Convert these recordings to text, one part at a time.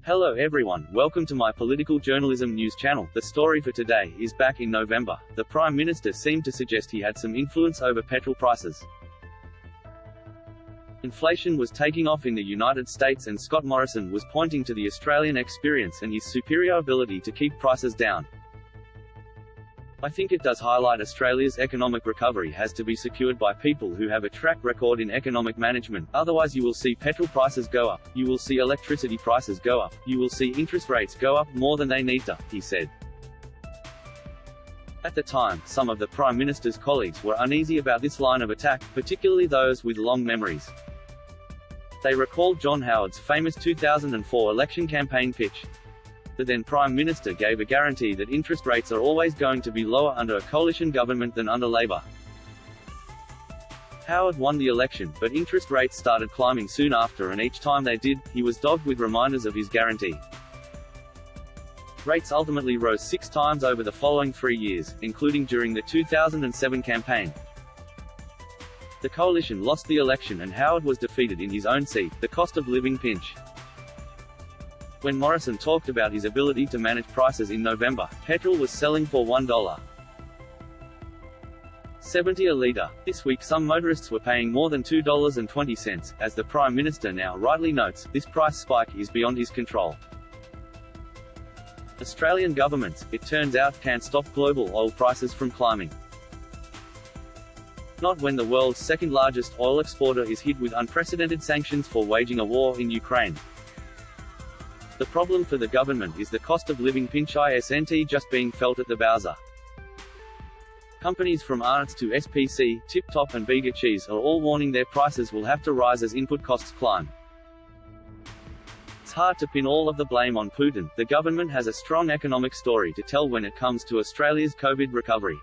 Hello everyone, welcome to my political journalism news channel. The story for today is back in November. The Prime Minister seemed to suggest he had some influence over petrol prices. Inflation was taking off in the United States and Scott Morrison was pointing to the Australian experience and his superior ability to keep prices down. I think it does highlight Australia's economic recovery has to be secured by people who have a track record in economic management, otherwise you will see petrol prices go up, you will see electricity prices go up, you will see interest rates go up more than they need to, he said. At the time, some of the Prime Minister's colleagues were uneasy about this line of attack, particularly those with long memories. They recalled John Howard's famous 2004 election campaign pitch. The then Prime Minister gave a guarantee that interest rates are always going to be lower under a coalition government than under Labor. Howard won the election, but interest rates started climbing soon after, and each time they did, he was dogged with reminders of his guarantee. Rates ultimately rose 6 times over the following 3 years, including during the 2007 campaign. The coalition lost the election and Howard was defeated in his own seat, the cost of living pinch. When Morrison talked about his ability to manage prices in November, petrol was selling for $1.70 a litre. This week some motorists were paying more than $2.20. As the Prime Minister now rightly notes, this price spike is beyond his control. Australian governments, it turns out, can't stop global oil prices from climbing. Not when the world's second largest oil exporter is hit with unprecedented sanctions for waging a war in Ukraine. The problem for the government is the cost of living pinch isn't just being felt at the bowser. Companies from Arnott's to SPC, Tip Top and Bega Cheese are all warning their prices will have to rise as input costs climb. It's hard to pin all of the blame on Putin. The government has a strong economic story to tell when it comes to Australia's COVID recovery.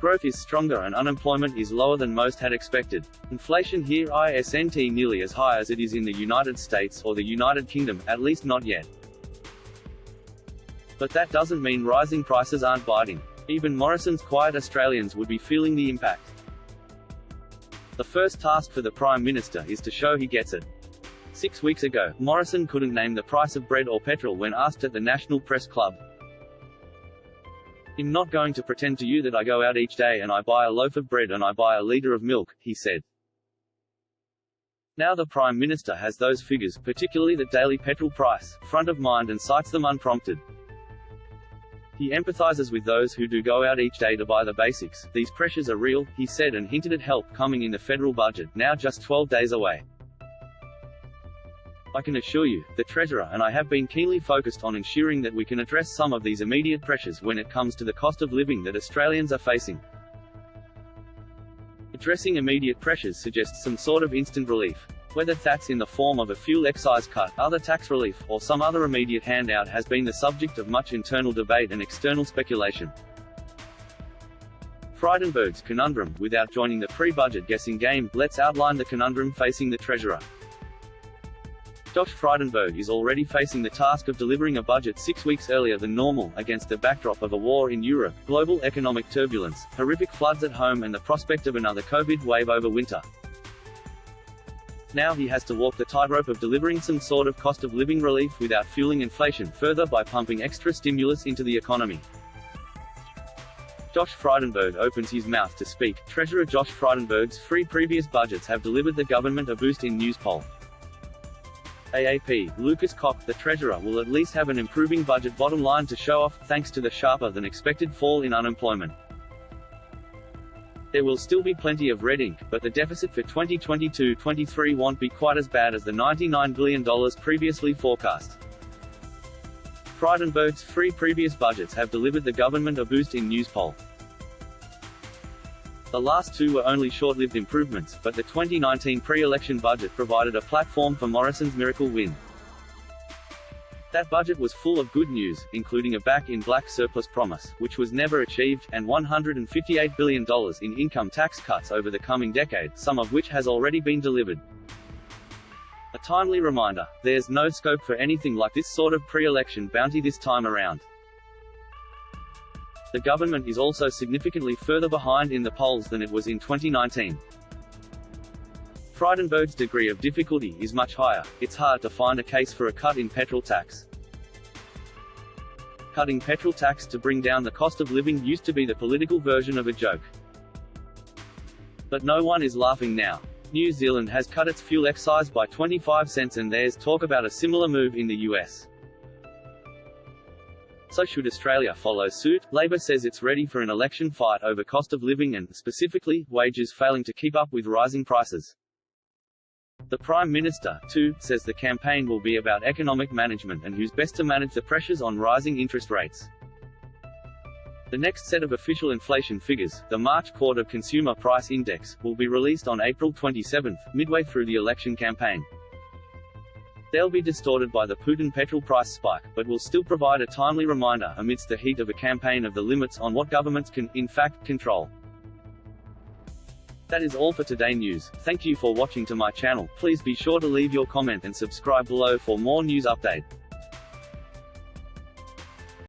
Growth is stronger and unemployment is lower than most had expected. Inflation here isn't nearly as high as it is in the United States or the United Kingdom, at least not yet. But that doesn't mean rising prices aren't biting. Even Morrison's quiet Australians would be feeling the impact. The first task for the Prime Minister is to show he gets it. 6 weeks ago, Morrison couldn't name the price of bread or petrol when asked at the National Press Club. "I'm not going to pretend to you that I go out each day and I buy a loaf of bread and I buy a litre of milk," he said. Now the Prime Minister has those figures, particularly the daily petrol price, front of mind and cites them unprompted. He empathises with those who do go out each day to buy the basics. "These pressures are real," he said, and hinted at help coming in the federal budget, now just 12 days away. "I can assure you, the Treasurer and I have been keenly focused on ensuring that we can address some of these immediate pressures when it comes to the cost of living that Australians are facing." Addressing immediate pressures suggests some sort of instant relief. Whether that's in the form of a fuel excise cut, other tax relief, or some other immediate handout has been the subject of much internal debate and external speculation. Frydenberg's conundrum, without joining the pre-budget guessing game, let's outline the conundrum facing the Treasurer. Josh Frydenberg is already facing the task of delivering a budget 6 weeks earlier than normal, against the backdrop of a war in Europe, global economic turbulence, horrific floods at home and the prospect of another COVID wave over winter. Now he has to walk the tightrope of delivering some sort of cost of living relief without fueling inflation further by pumping extra stimulus into the economy. Josh Frydenberg opens his mouth to speak. Treasurer Josh Frydenberg's 3 previous budgets have delivered the government a boost in news poll. AAP, Lucas Koch, the Treasurer will at least have an improving budget bottom line to show off, thanks to the sharper than expected fall in unemployment. There will still be plenty of red ink, but the deficit for 2022-23 won't be quite as bad as the $99 billion previously forecast. Frydenberg's 3 previous budgets have delivered the government a boost in news poll. The last 2 were only short-lived improvements, but the 2019 pre-election budget provided a platform for Morrison's miracle win. That budget was full of good news, including a back-in-black surplus promise, which was never achieved, and $158 billion in income tax cuts over the coming decade, some of which has already been delivered. A timely reminder, there's no scope for anything like this sort of pre-election bounty this time around. The government is also significantly further behind in the polls than it was in 2019. Frydenberg's degree of difficulty is much higher. It's hard to find a case for a cut in petrol tax. Cutting petrol tax to bring down the cost of living used to be the political version of a joke. But no one is laughing now. New Zealand has cut its fuel excise by 25 cents and there's talk about a similar move in the US. So should Australia follow suit? Labor says it's ready for an election fight over cost of living and, specifically, wages failing to keep up with rising prices. The Prime Minister, too, says the campaign will be about economic management and who's best to manage the pressures on rising interest rates. The next set of official inflation figures, the March Quarter Consumer Price Index, will be released on April 27, midway through the election campaign. They'll be distorted by the Putin petrol price spike, but will still provide a timely reminder amidst the heat of a campaign of the limits on what governments can, in fact, control. That is all for today news. Thank you for watching to my channel. Please be sure to leave your comment and subscribe below for more news update.